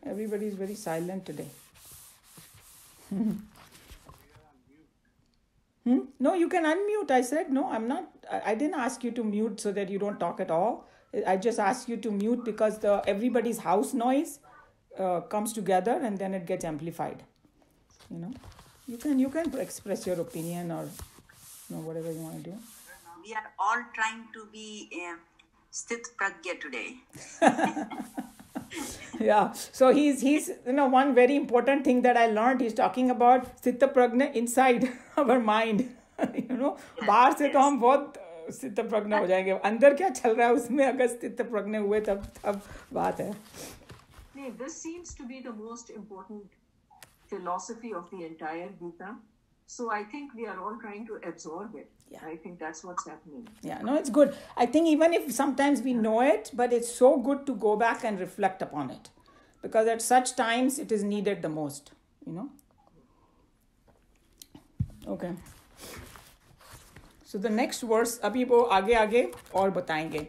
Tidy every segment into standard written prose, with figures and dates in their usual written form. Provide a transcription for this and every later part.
Everybody is very silent today. No, you can unmute. I said, no, I'm not. I didn't ask you to mute so that you don't talk at all. I just asked you to mute because everybody's house noise comes together and then it gets amplified. You know, you can express your opinion or whatever you want to do. We are all trying to be sthit pragya today. Yeah. So he's one very important thing that I learned. He's talking about sthita pragna inside our mind. बाहर से तो हम बहुत स्थित प्रज्ञ हो जाएंगे, अंदर क्या चल रहा है उसमें अगर स्थित प्रज्ञ हुए तब बात है. This seems to be the most important philosophy of the entire Gita. So I think we are all trying to absorb it. Yeah. I think that's what's happening. Yeah, no, it's good. I think even if sometimes we know it, but it's so good to go back and reflect upon it. Because at such times it is needed the most, Okay. So the next verse, अभी वो आगे और बताएंगे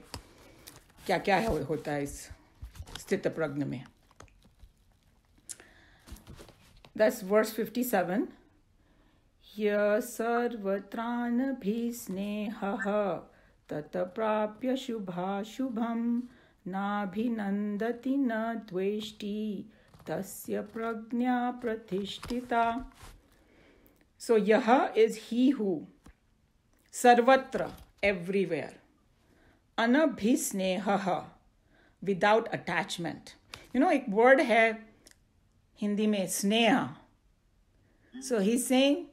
क्या क्या होता है इस स्थित प्रज्ञ में. That's verse 57. ह्य सर्वत्रानभिस्नेहः तत्प्राप्य शुभाशुभं नाभिनन्दति न द्वेष्टि तस्य प्रज्ञा प्रतिष्ठिता. So यह is he who, सर्वत्र, everywhere, अनभिस्नेहः, without attachment. एक word है हिंदी में स्नेह. So he's saying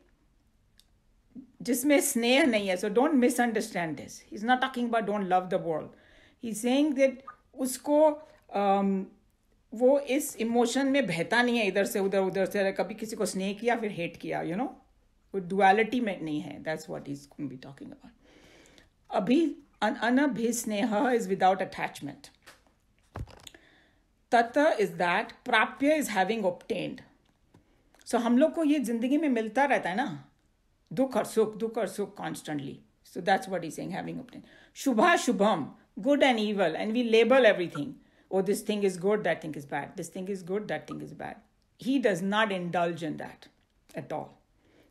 जिसमें स्नेह नहीं है. So don't misunderstand this. He's not talking about don't love the world. He's saying that उसको वो इस इमोशन में बहता नहीं है इधर से उधर से, कभी किसी को स्नेह किया फिर हेट किया, वो डुअलिटी में नहीं है. That's what he's going to be talking about. अभी अनभिस्नेह is without attachment. तत is that, प्राप्य is having obtained. So हम लोग को ये जिंदगी में मिलता रहता है ना, दुख और सुख constantly. So that's what he's saying, having obtained. Shubha shubham, good and evil, and we label everything. Oh, this thing is good, that thing is bad. This thing is good, that thing is bad. He does not indulge in that at all.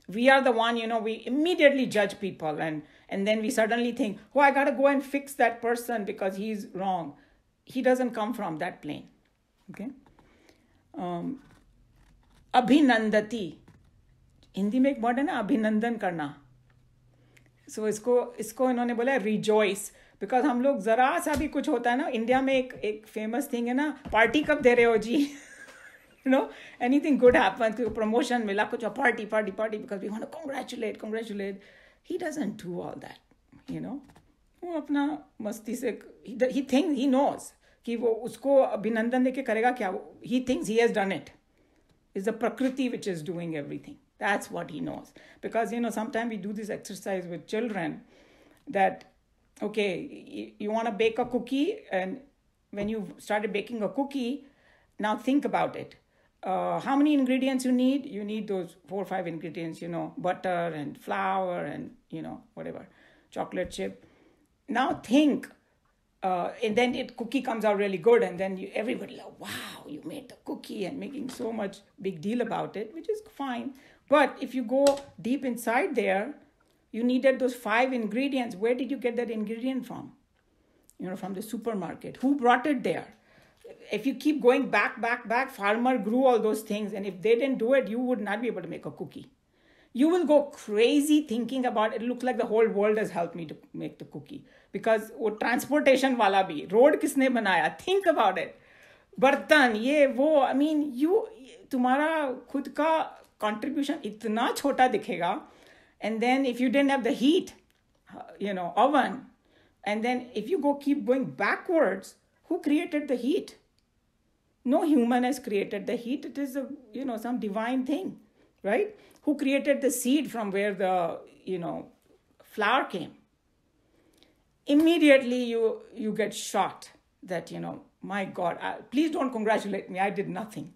We are the one, we immediately judge people and then we suddenly think, oh, I got to go and fix that person because he's wrong. He doesn't come from that plane. Okay? अभिनंदती, Hindi में एक word है ना, अभिनंदन करना. सो इसको इन्होंने बोला rejoice. Because हम लोग जरा सा भी कुछ होता है ना, इंडिया में एक फेमस थिंग है ना, पार्टी कब दे रहे हो जी. Anything good happens, promotion मिला कुछ, party because we want to congratulate. He doesn't do all that, वो अपना मस्ती से, he knows कि वो उसको अभिनंदन देके करेगा क्या. He thinks he has done it. It's the Prakriti which is doing everything. That's what he knows. Because, sometimes we do this exercise with children that, okay, you want to bake a cookie, and when you started baking a cookie, now think about it. How many ingredients you need? You need those 4 or 5 ingredients, butter and flour and, whatever, chocolate chip. Now think, and then cookie comes out really good, and then everybody like, wow, you made the cookie, and making so much big deal about it, which is fine. But if you go deep inside there, you needed those 5 ingredients. Where did you get that ingredient from? From the supermarket. Who brought it there? If you keep going back, farmer grew all those things, and if they didn't do it, you would not be able to make a cookie. You will go crazy thinking about it. It looks like the whole world has helped me to make the cookie. Because वो transportation वाला भी, road किसने बनाया? Think about it. बर्तन, ये वो, तुम्हारा खुद का contribution इतना छोटा दिखेगा. And then if you didn't have the heat, oven, and then if you keep going backwards, who created the heat? No human has created the heat. It is some divine thing, right? Who created the seed from where the, flower came? Immediately you get shocked that, my God, please don't congratulate me. I did nothing.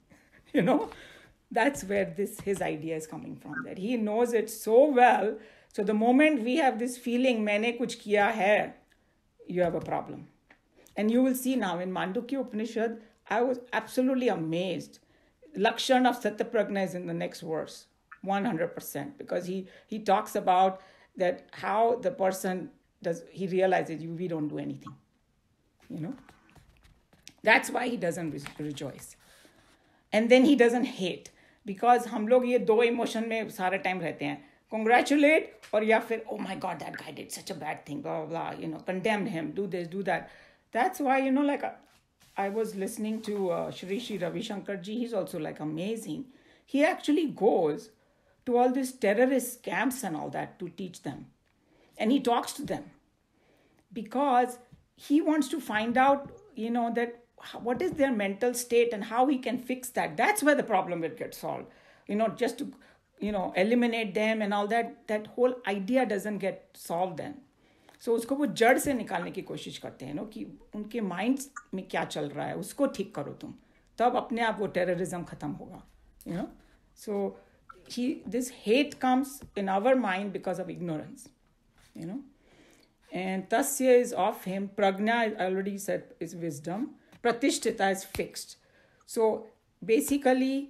That's where his idea is coming from, that he knows it so well. So the moment we have this feeling, मैंने कुछ किया है, you have a problem. And you will see now in Mandukya Upanishad, I was absolutely amazed. Lakshan of Satyapragna is in the next verse, 100%, because he talks about that how the person does, he realizes we don't do anything, you know. That's why he doesn't rejoice. And then he doesn't hate, because हम लोग ये दो emotion में सारा time रहते हैं, congratulate और या फिर oh my god that guy did such a bad thing, blah blah blah, you know, condemn him, do this, do that. That's why, you know, like I was listening to Shri Ravi Shankar ji. He's also like amazing. He actually goes to all these terrorist camps and all that to teach them, and he talks to them because he wants to find out, you know, that what is their mental state and how he can fix that. That's where the problem will get solved. You know, just to, you know, eliminate them and all that. That whole idea doesn't get solved then. So उसको वो जड़ से निकालने की कोशिश करते हैं, no, कि उनके माइंड में क्या चल रहा है उसको ठीक करो तुम, तब अपने आप वो टेररिज्म खत्म होगा, you know. So this hate comes in our mind because of ignorance, you know. And tasya is of him. Pragna, I already said, is wisdom. Pratishtita is fixed. So basically,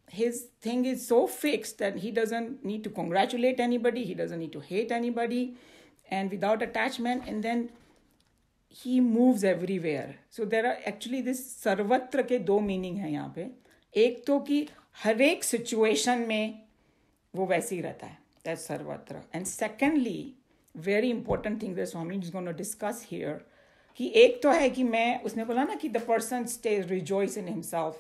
his thing is so fixed that he doesn't need to congratulate anybody. He doesn't need to hate anybody, and without attachment. And then he moves everywhere. So there are actually this sarvatra के दो meaning है यहाँ पे. एक तो कि हर एक situation में वो वैसे ही रहता है. That's sarvatra. And secondly, very important thing that Swami is going to discuss here, कि एक तो है कि मैं, उसने बोला ना कि the person stays rejoice in himself,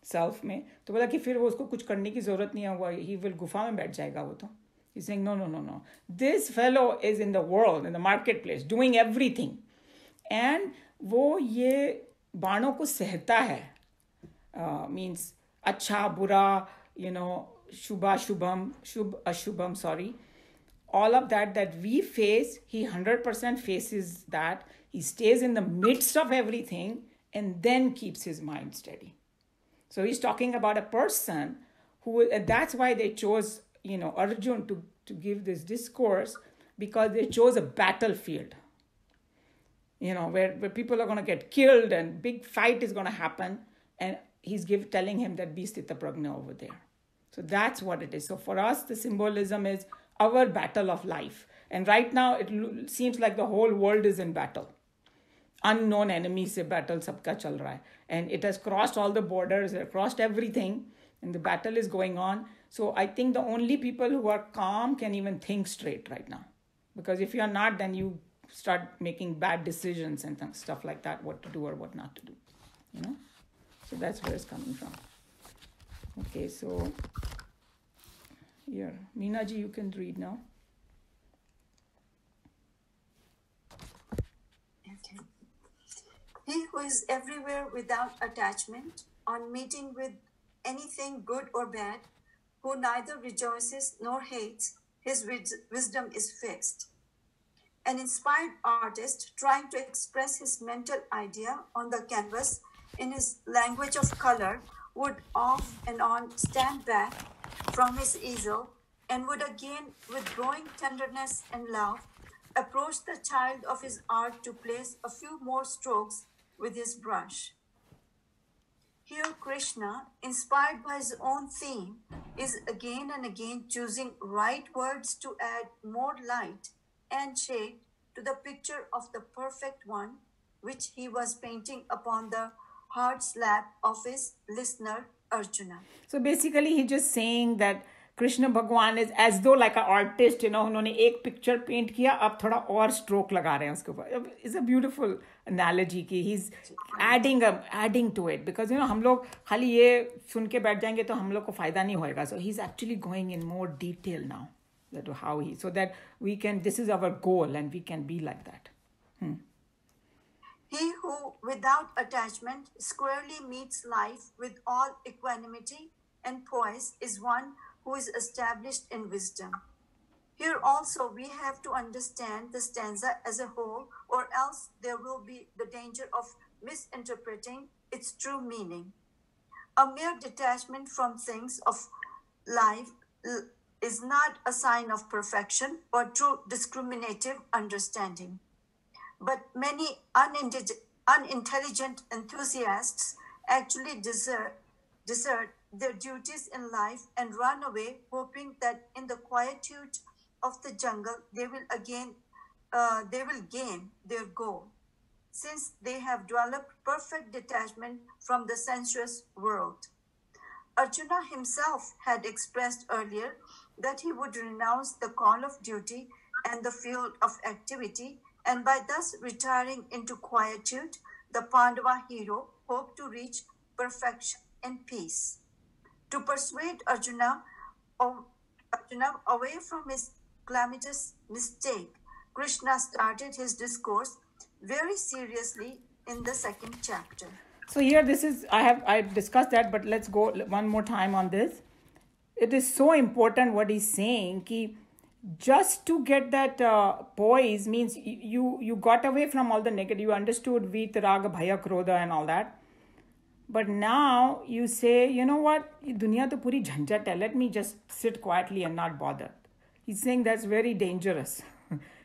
self में, तो बोला कि फिर वो उसको कुछ करने की जरूरत नहीं होगा, he will गुफा में बैठ जाएगा वो तो. He's saying no. This fellow is in the world, in the marketplace, doing everything. And वो ये बाणों को सहता है, means अच्छा बुरा, you know, shubha shubham, shubh ashubham, sorry. All of that we face, he 100% faces that. He stays in the midst of everything and then keeps his mind steady. So he's talking about a person who, that's why they chose, you know, Arjun to give this discourse, because they chose a battlefield, you know, where people are going to get killed and big fight is going to happen. And he's telling him that be Sthita Prajna over there. So that's what it is. So for us, the symbolism is our battle of life. And right now, it seems like the whole world is in battle. Unknown enemies se battle sabka chal raha hai. And it has crossed all the borders, it has crossed everything, and the battle is going on. So I think the only people who are calm can even think straight right now. Because if you are not, then you start making bad decisions and stuff like that, what to do or what not to do, you know. So that's where it's coming from. Okay, so here, Meena ji, you can read now. Okay. He who is everywhere without attachment, on meeting with anything good or bad, who neither rejoices nor hates, his wisdom is fixed. An inspired artist trying to express his mental idea on the canvas in his language of color would off and on stand back from his easel and would again, with growing tenderness and love, approach the child of his art to place a few more strokes with his brush. Here Krishna, inspired by his own theme, is again and again choosing right words to add more light and shade to the picture of the perfect one, which he was painting upon the hard slab of his listener Arjuna. So basically he's just saying that Krishna Bhagwan is as though like an artist, you know, उन्होंने एक picture paint किया, अब थोड़ा और stroke लगा रहे हैं उसके ऊपर. It's a beautiful analogy कि he's adding to it, because you know हम लोग खाली ये सुन के बैठ जाएंगे तो हम लोग को फायदा नहीं होएगा. So he's actually going in more detail now, that how he, so that we can, this is our goal and we can be like that. He who, without attachment, squarely meets life with all equanimity and poise is one who is established in wisdom. Here also we have to understand the stanza as a whole, or else there will be the danger of misinterpreting its true meaning. A mere detachment from things of life is not a sign of perfection or true discriminative understanding. But many unintelligent enthusiasts actually desert their duties in life and run away, hoping that in the quietude of the jungle they will gain their goal, since they have developed perfect detachment from the sensuous world. Arjuna himself had expressed earlier that he would renounce the call of duty and the field of activity, and by thus retiring into quietude, the Pandava hero hoped to reach perfection and peace. To persuade Arjuna away from his calamitous mistake, Krishna started his discourse very seriously in the second chapter. So here I discussed that, but let's go one more time on this. It is so important what he's saying, ki just to get that poise means you got away from all the negative, you understood Vit, Raga, Bhaya, Krodha and all that. But now you say, you know what, dunya to puri jhanjat hai, let me just sit quietly and not bother. He's saying that's very dangerous.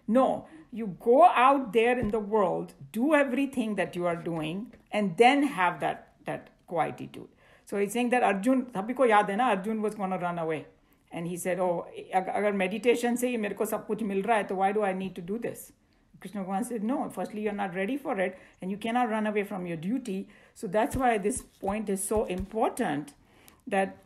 No, you go out there in the world, do everything that you are doing, and then have that quietude. So he's saying that Arjun, sabhi ko yaad hai na, Arjun was going to run away. And he said, oh, agar meditation se mere ko sab kuch mil raha hai, to why do I need to do this? Krishna Bhagavan said, no, firstly, you're not ready for it, and you cannot run away from your duty. So that's why this point is so important, that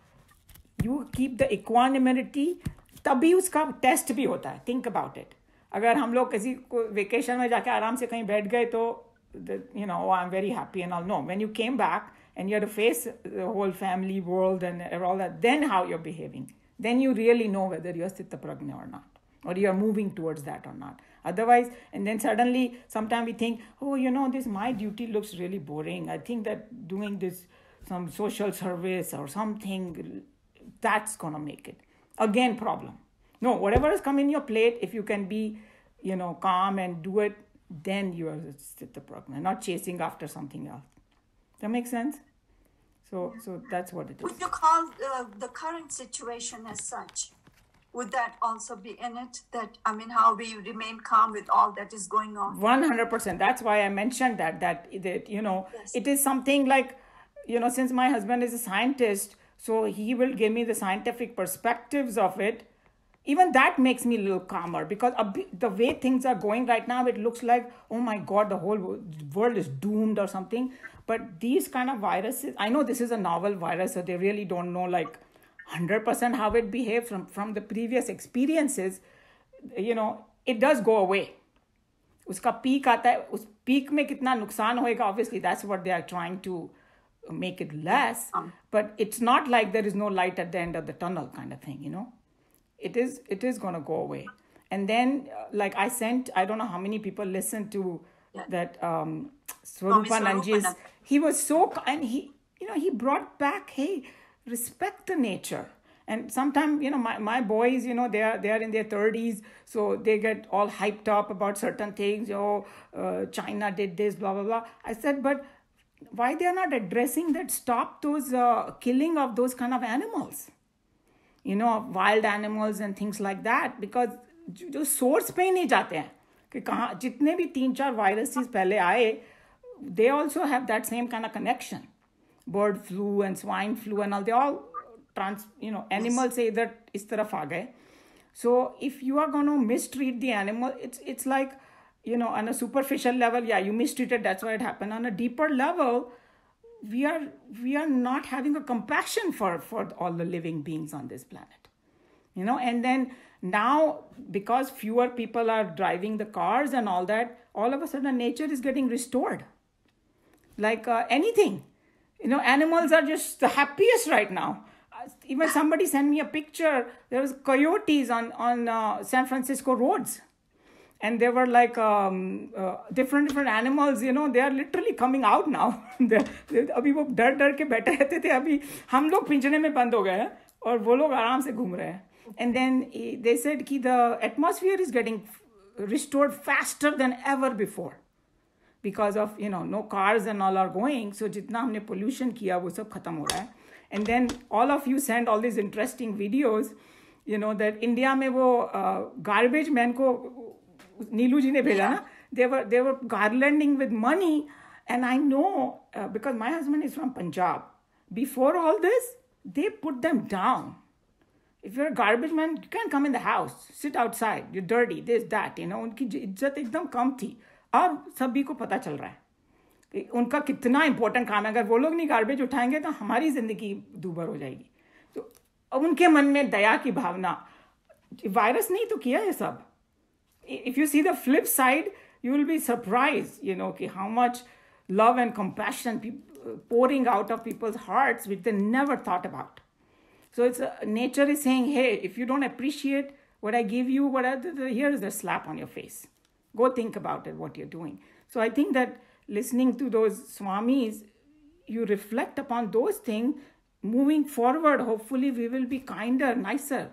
you keep the equanimity, तभी उसका test भी होता है. Think about it. अगर हम लोग किसी vacation में जाके आराम से कहीं बैठ गए तो oh, I'm very happy and all. No, when you came back and you had to face the whole family world and all that, then how you're behaving. Then you really know whether you're Sthita Prajna or not, or you're moving towards that or not. Otherwise, and then suddenly, sometimes we think, oh, my duty looks really boring. I think that doing this, some social service or something, that's going to make it. Again, problem. No, whatever has come in your plate, if you can be, calm and do it, then you are Sthita Prajna, not chasing after something else. That makes sense? So that's what it is. Would you call the current situation as such? Would that also be in it? How we remain calm with all that is going on? 100%. That's why I mentioned that yes. It is something like, since my husband is a scientist, so he will give me the scientific perspectives of it. Even that makes me a little calmer, because the way things are going right now, it looks like, oh my God, the whole world is doomed or something. But these kind of viruses, I know this is a novel virus, so they really don't know 100% how it behaves from the previous experiences. It does go away. Uska peak aata hai, us peak mein kitna nuksan hoega, obviously that's what they are trying to make it less. But it's not like there is no light at the end of the tunnel kind of thing, It is going to go away. And then, I don't know how many people listened to that Swarupananji's. He was so, and he brought back, hey, respect the nature. And sometimes, my boys, they are in their 30s, so they get all hyped up about certain things. China did this, blah, blah, blah. I said, but why they are not addressing that? Stop those killing of those kind of animals. Wild animals and things like that, because जो source पे ही नहीं जाते हैं कि कहाँ जितने भी 3-4 viruses पहले आए, they also have that same kind of connection. Bird flu and swine flu and all, they all animals से इधर इस तरफ आ गए. So if you are going to mistreat the animal, it's like, on a superficial level, you mistreated, that's why it happened. On a deeper level, we are not having a compassion for all the living beings on this planet, and then now, because fewer people are driving the cars and all that, all of a sudden nature is getting restored like anything. Animals are just the happiest right now. Even somebody sent me a picture. There was coyotes on San Francisco roads. And they were like different animals, they are literally coming out now. अभी वो डर के बैठे रहते थे, अभी हम लोग पिंजरे में बंद हो गए हैं और वो लोग आराम से घूम रहे हैं. And then they said कि the atmosphere is getting restored faster than ever before because of no cars and all are going. So जितना हमने pollution किया वो सब खत्म हो रहा है. And then all of you send all these interesting videos, that India में वो garbage man को नीलू जी ने भेजा ना, they were garlanding with money And I know because my husband is from Punjab. Before all this, they put them down. If you're a garbage man, you can't come in the house. Sit outside. You're dirty. This, that. उनकी इज्जत एकदम कम थी. अब सभी को पता चल रहा है कि उनका कितना इंपॉर्टेंट काम है. अगर वो लोग नहीं गार्बेज उठाएंगे तो हमारी जिंदगी दूभर हो जाएगी. तो अब उनके मन में दया की भावना. वायरस नहीं तो किया ये सब. If you see the flip side, you will be surprised, how much love and compassion pouring out of people's hearts, which they never thought about. So it's nature is saying, hey, if you don't appreciate what I give you, here is a slap on your face. Go think about it, what you're doing. So I think that listening to those swamis, you reflect upon those things. Moving forward, hopefully we will be kinder, nicer,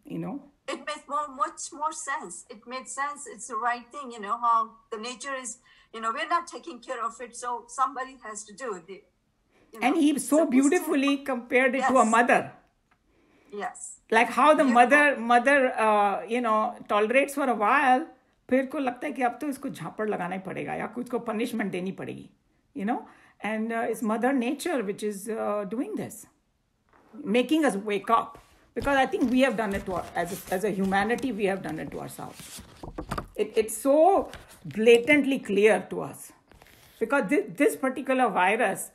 It made much more sense. It made sense. It's the right thing, how the nature is, we're not taking care of it, so somebody has to do it. And he so beautifully compared it to a mother. Yes. Like how the mother tolerates for a while, फिर को लगता है कि अब तो इसको झापड़ लगाना ही पड़ेगा या कुछ को punishment देनी पड़ेगी, and it's mother nature which is doing this, making us wake up. Because I think we have done it as a humanity, we have done it to ourselves. It's so blatantly clear to us. Because this particular virus,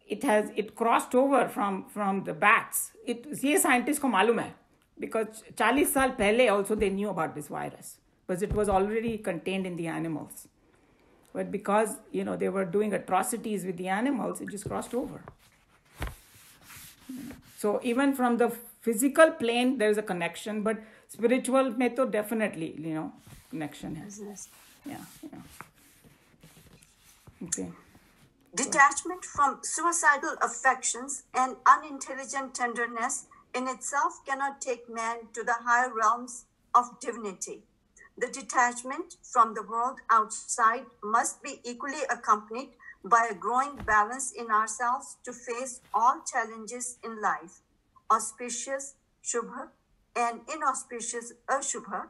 it crossed over from the bats. ये scientists को मालूम है. Because 40 साल पहले also they knew about this virus. Because it was already contained in the animals. But because, they were doing atrocities with the animals, it just crossed over. So even from the physical plane, there is a connection, but spiritual mein to definitely, connection has. Yeah. Okay. Detachment from suicidal affections and unintelligent tenderness in itself cannot take man to the higher realms of divinity. The detachment from the world outside must be equally accompanied by a growing balance in ourselves to face all challenges in life, auspicious Shubha and inauspicious Ashubha,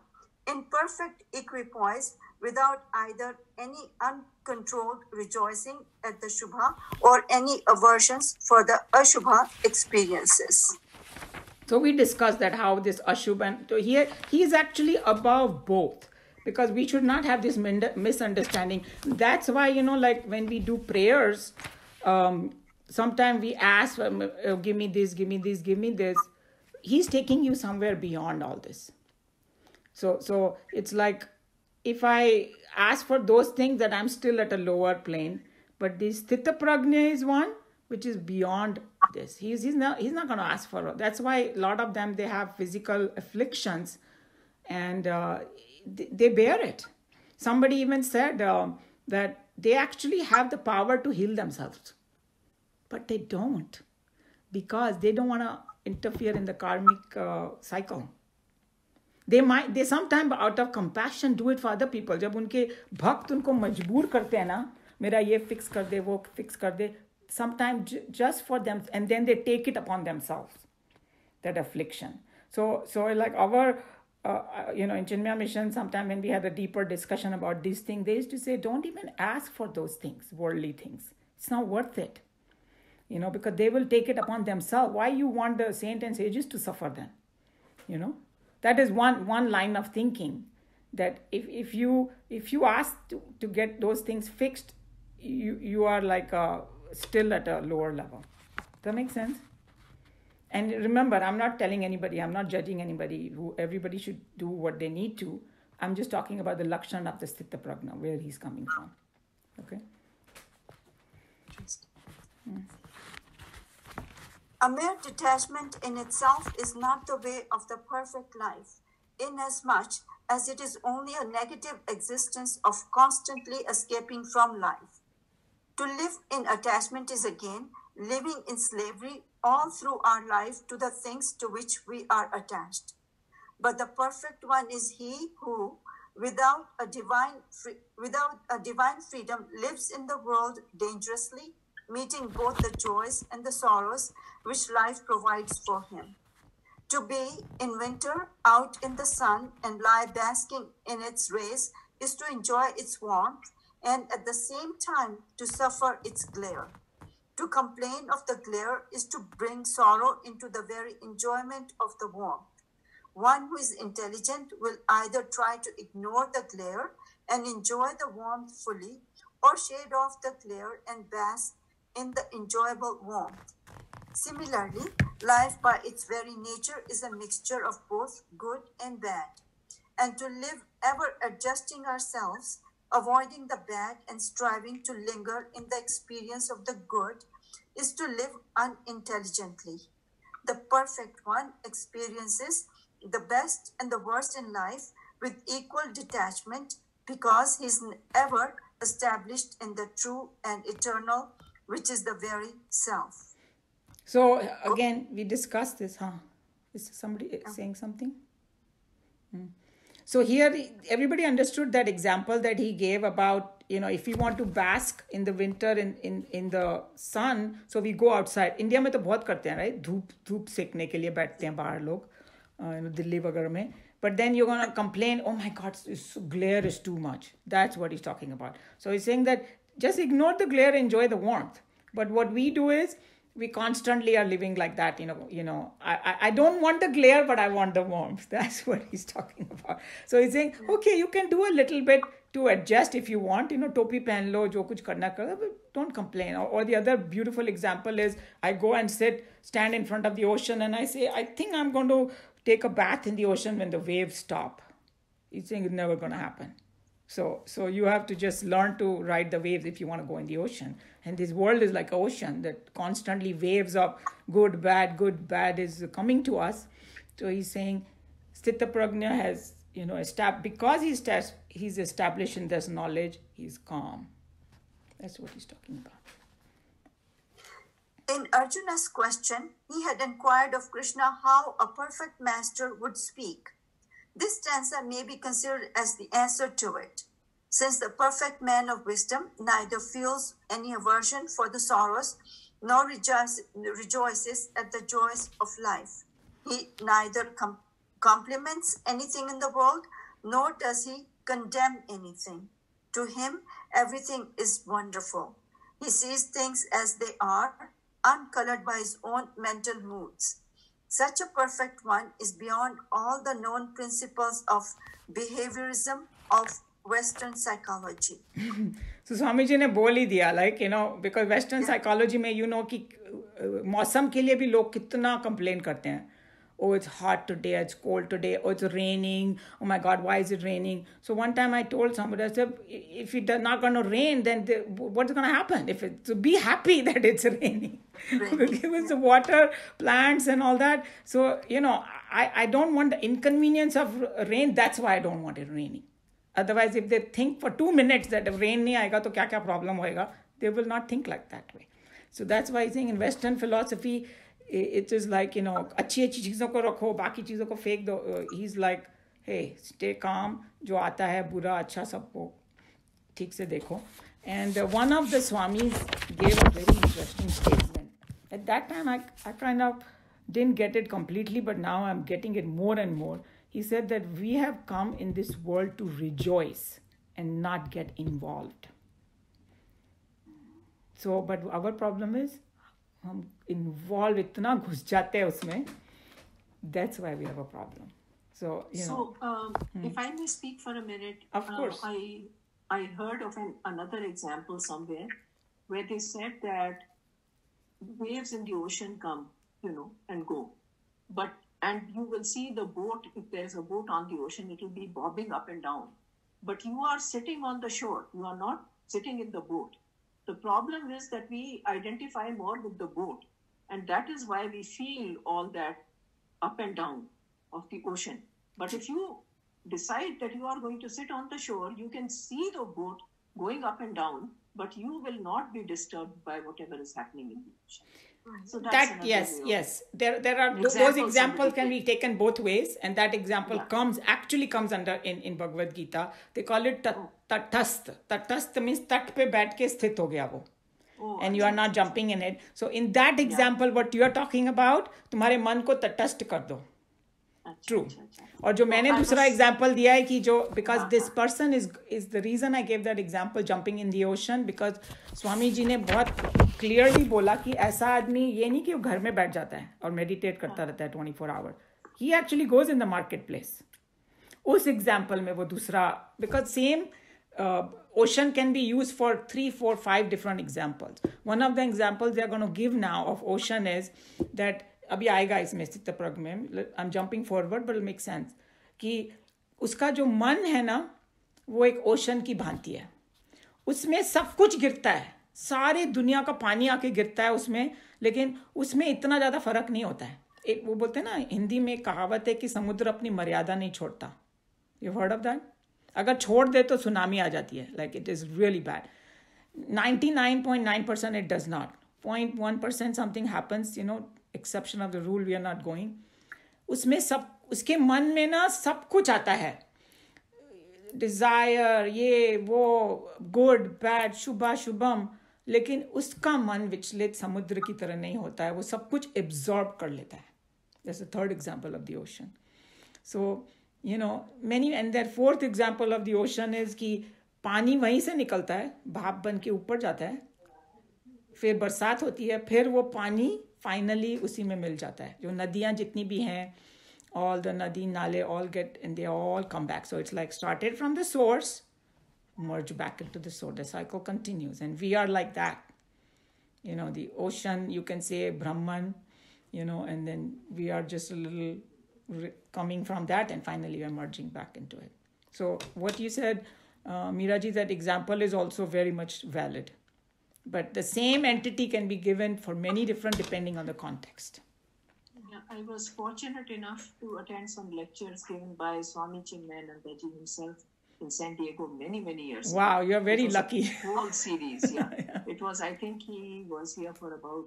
in perfect equipoise without either any uncontrolled rejoicing at the Shubha or any aversions for the Ashubha experiences. So we discussed that how this Ashubha, so here he is actually above both. Because we should not have this misunderstanding. That's why, like when we do prayers, sometimes we ask, give me this, give me this, give me this. He's taking you somewhere beyond all this. So it's like, if I ask for those things, that I'm still at a lower plane. But this Sthita Prajna is one which is beyond this. He's not going to ask for it. That's why a lot of them, they have physical afflictions and they bear it. Somebody even said that they actually have the power to heal themselves. But they don't. Because they don't want to interfere in the karmic cycle. They sometimes out of compassion do it for other people. जब उनके भक्त उनको मजबूर करते हैं ना, मेरा ये fix कर दे, वो fix कर दे, sometimes just for them, and then they take it upon themselves, that affliction. So like our, in Chinmaya Mission, sometimes when we had a deeper discussion about these things, they used to say, don't even ask for those things, worldly things. It's not worth it. Because they will take it upon themselves. Why you want the saints and sages to suffer then? That is one line of thinking, that if you ask to get those things fixed, you are like still at a lower level. Does that make sense? And remember, I'm not telling anybody, I'm not judging anybody. Everybody should do what they need to. I'm just talking about the Lakshana of the Sthita Prajna, where he's coming from. Okay? A mere detachment in itself is not the way of the perfect life, inasmuch as it is only a negative existence of constantly escaping from life. To live in attachment is again living in slavery all through our life to the things to which we are attached. But the perfect one is he who, without a divine freedom, lives in the world dangerously, meeting both the joys and the sorrows which life provides for him. To be in winter out in the sun and lie basking in its rays is to enjoy its warmth and at the same time to suffer its glare. To complain of the glare is to bring sorrow into the very enjoyment of the warmth. One who is intelligent will either try to ignore the glare and enjoy the warmth fully, or shade off the glare and bask in the enjoyable warmth. Similarly, life by its very nature is a mixture of both good and bad. And to live ever adjusting ourselves, avoiding the bad and striving to linger in the experience of the good, is to live unintelligently. The perfect one experiences the best and the worst in life with equal detachment, because he is ever established in the true and eternal, which is the very self. So again, we discussed this, huh? Is somebody saying something? So here, everybody understood that example that he gave about, if we want to bask in the winter in the sun, so we go outside. India में तो बहुत करते हैं, right? धूप सेकने के लिए बैठते हैं बाहर लोग, दिल्ली वगैरह में. But then you're going to complain, oh my God, glare is too much. That's what he's talking about. So he's saying that just ignore the glare, enjoy the warmth. But what we do is, we constantly are living like that, I don't want the glare, but I want the warmth. That's what he's talking about. So he's saying, okay, you can do a little bit to adjust if you want, topi pehen lo, jo kuch karna karo, but don't complain. Or the other beautiful example is, I go and stand in front of the ocean and I say, I think I'm going to take a bath in the ocean when the waves stop. He's saying it's never going to happen. So you have to just learn to ride the waves if you want to go in the ocean. And this world is like an ocean that constantly waves of good, bad is coming to us. So he's saying, Sthita Prajna has, because he's established in this knowledge, he's calm. That's what he's talking about. In Arjuna's question, he had inquired of Krishna how a perfect master would speak. This stanza may be considered as the answer to it, since the perfect man of wisdom neither feels any aversion for the sorrows nor rejoices at the joys of life. He neither compliments anything in the world, nor does he condemn anything. To him, everything is wonderful. He sees things as they are, uncolored by his own mental moods. Such a perfect one is beyond all the known principles of behaviorism of Western psychology. So Swamiji ne बोल ही दिया, because Western psychology में कि मौसम के लिए भी लोग कितना complain करते हैं. Oh, it's hot today, it's cold today, oh, it's raining, oh my God, why is it raining? So one time I told somebody, I said, if it's not going to rain, then what's going to happen? So be happy that it's raining. Give us the water, plants and all that. So, I don't want the inconvenience of rain. That's why I don't want it raining. Otherwise, if they think for 2 minutes that if rain nahi aayega, to kya problem hoega, they will not think like that way. So that's why I think in Western philosophy, it is like, अच्छी चीज़ों को रखो, बाकी चीज़ों को फेंक दो. He's like, hey, stay calm. जो आता है बुरा अच्छा सबको ठीक से देखो. And one of the Swamis gave a very interesting statement. At that time, I kind of didn't get it completely, but now I'm getting it more and more. He said that we have come in this world to rejoice and not get involved. So, but our problem is, हम involve इतना घुस जाते हैं उसमें. That's why we have a problem. So, if I may speak for a minute, of course. I heard of another example somewhere where they said that waves in the ocean come, and go. And you will see the boat, if there's a boat on the ocean, it will be bobbing up and down. But you are sitting on the shore. You are not sitting in the boat. The problem is that we identify more with the boat. And that is why we feel all that up and down of the ocean. But if you decide that you are going to sit on the shore, you can see the boat going up and down, but you will not be disturbed by whatever is happening in the ocean. So that's yes. There are those examples can be taken both ways, and that example comes under in Bhagavad Gita. They call it tatastha. Tatastha means tat pe baith ke sthit ho gaya wo. And you are not jumping in it. So in that example, what you are talking about, तुम्हारे मन को तटस्थ कर दो. True. अच्छा, अच्छा. और जो मैंने I दूसरा was- एग्जाम्पल दिया है कि जो बिकॉज हाँ, दिस हाँ. Person is the reason I gave that example jumping in the ocean, because Swami ji ने बहुत क्लियरली बोला कि ऐसा आदमी ये नहीं कि वो घर में बैठ जाता है और मेडिटेट करता रहता है 24 hour. He actually goes in the market place. उस एग्जाम्पल में वो दूसरा, because same ocean can be used for 3, 4, 5 different examples. One of the examples they are going to give now of ocean is that अभी आएगा इसमें स्थितप्रज्ञ में. I'm jumping forward but it'll make sense कि उसका जो मन है ना वो एक ओशन की भांति है. उसमें सब कुछ गिरता है, सारे दुनिया का पानी आके गिरता है उसमें, लेकिन उसमें इतना ज़्यादा फर्क नहीं होता है. एक वो बोलते हैं ना हिंदी में कहावत है कि समुद्र अपनी मर्यादा नहीं छोड़ता. You heard of that? अगर छोड़ दे तो सुनामी आ जाती है. Like it is really bad. 99.9% it does not. 0.1% something happens, you know, exception of the rule, we are not going. उसमें सब, उसके मन में ना सब कुछ आता है, डिजायर, ये वो, गुड बैड, शुभ शुभम, लेकिन उसका मन विचलित समुद्र की तरह नहीं होता है. वो सब कुछ एब्जॉर्ब कर लेता है. That's the third example of the ocean. So you know, many, and their fourth example of the ocean is कि पानी वहीं से निकलता है, भाप बन के ऊपर जाता है, फिर बरसात होती है, फिर वो पानी फाइनली उसी में मिल जाता है. जो नदियाँ जितनी भी हैं, all the नदी नाले all get and they all come back. So it's like started from the source, merge back into the source. The cycle continues and we are like that. You know, the ocean, you can say Brahman, you know, and then we are just a little coming from that and finally we're merging back into it. So what you said, Meeraji, that example is also very much valid. But the same entity can be given for many different depending on the context. Yeah, I was fortunate enough to attend some lectures given by Swami Chinmayanandaji himself in San Diego many, many years ago. Wow, you're very It was a lucky. whole series, yeah. Yeah. It was, I think he was here for about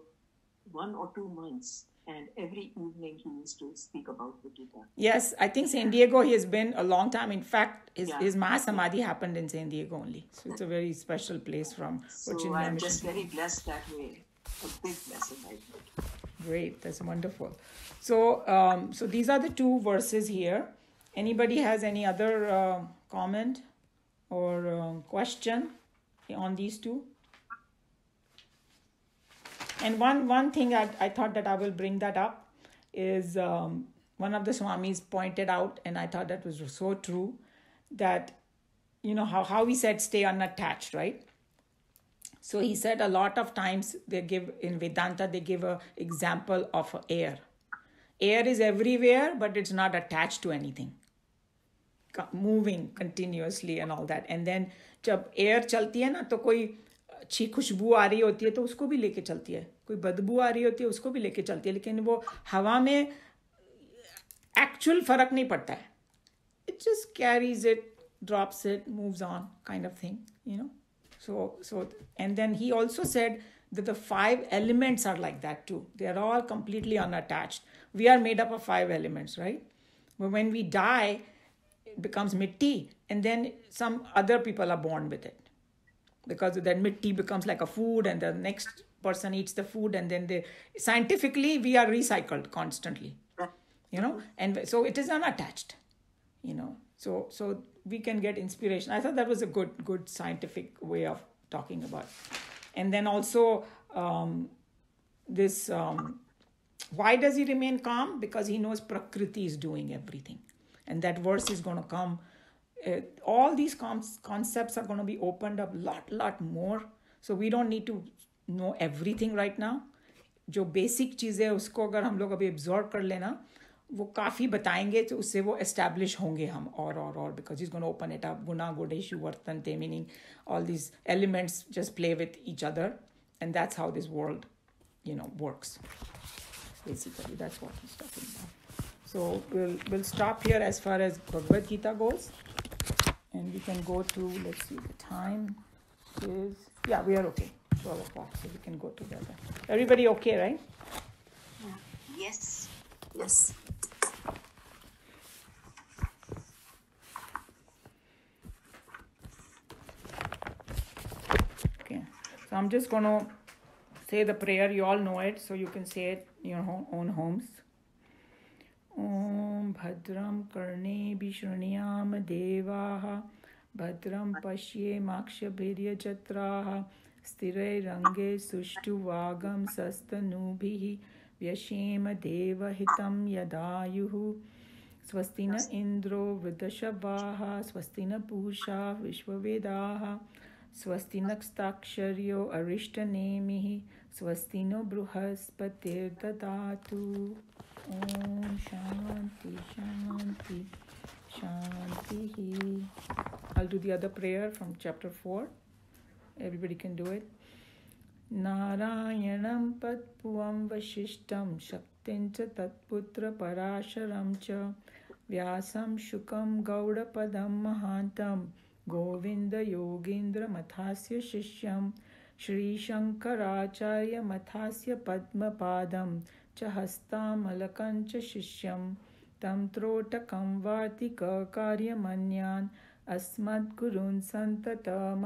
1 or 2 months. And every evening he used to speak about the Gita. Yes, I think San Diego he has been a long time. In fact, his, Yeah. his Mahasamadhi happened in San Diego only. So it's a very special place from So Chinmaya I'm Mission. just very blessed that way. A big blessing, I think. Great, that's wonderful. So, so these are the two verses here. Anybody has any other comment or question on these two? And one thing I thought that I will bring that up is one of the Swamis pointed out, and I thought that was so true, that, you know, how he said stay unattached, right? So he said a lot of times they give, in Vedanta, they give a example of air. Air is everywhere, but it's not attached to anything. Moving continuously and all that. And then जब air चलती है ना, तो कोई अच्छी खुशबू आ रही होती है तो उसको भी लेके चलती है, कोई बदबू आ रही होती है उसको भी लेके चलती है, लेकिन वो हवा में एक्चुअल फर्क नहीं पड़ता है. It just carries it, drops it, moves on, kind of thing, you know. So and then he also said that the 5 elements are like that too. They are all completely unattached. We are made up of 5 elements, right? But when we die, it becomes mitti, and then some other people are born with it. Because that mitti becomes like a food, and the next person eats the food, and then scientifically we are recycled constantly, you know, and so it is unattached, you know. So we can get inspiration. I thought that was a good scientific way of talking about. And then also why does he remain calm? Because he knows Prakriti is doing everything, and that verse is going to come. All these concepts are going to be opened up lot more. So we don't need to know everything right now. जो basic चीज़ें उसको अगर हम लोग अभी absorb कर लेना, वो काफ़ी बताएंगे, तो उससे वो establish होंगे हम और because he's going to open it up. Guna Godeshu Vartante, meaning all these elements just play with each other, and that's how this world, you know, works. Basically, that's what he's talking about. So we'll stop here as far as Bhagavad Gita goes, and we can go to, let's see, the time is, yeah, we are okay, 12 o'clock, so we can go together. Everybody okay, right? Yes. Yes. Okay, so I'm just going to say the prayer. You all know it, so you can say it in your own homes. ॐ भद्रं कर्णेभिः शृणुयाम देवाः भद्रं पश्येमाक्षभिर्यजत्राः स्थिरैरङ्गे सुष्ठुवागं सस्तनूभिः व्यशेम देवहितं यदायुः स्वस्ति न इन्द्रो वृद्धशवाः स्वस्ति न पूषा विश्ववेदाः स्वस्ति नस्ताक्षर्यो अरिष्टनेमिः स्वस्ति नो बृहस्पतिर्ददातु ॐ शान्ति शान्ति शान्तिः. I'll do the other prayer from chapter 4. Everybody can do it. नारायणं पद्भुवं वसिष्ठं शक्तिं च तत्पुत्रपराशरं च व्यासं शुकं गौडपदं महान्तं गोविन्दयोगीन्द्रमथास्य शिष्यं श्रीशङ्कराचार्यमथास्य पद्मपादं च हस्तामलकं च शिष्यं तं त्रोटकं वार्तिककार्यमन्यान् अस्मद्गुरून् सन्ततम्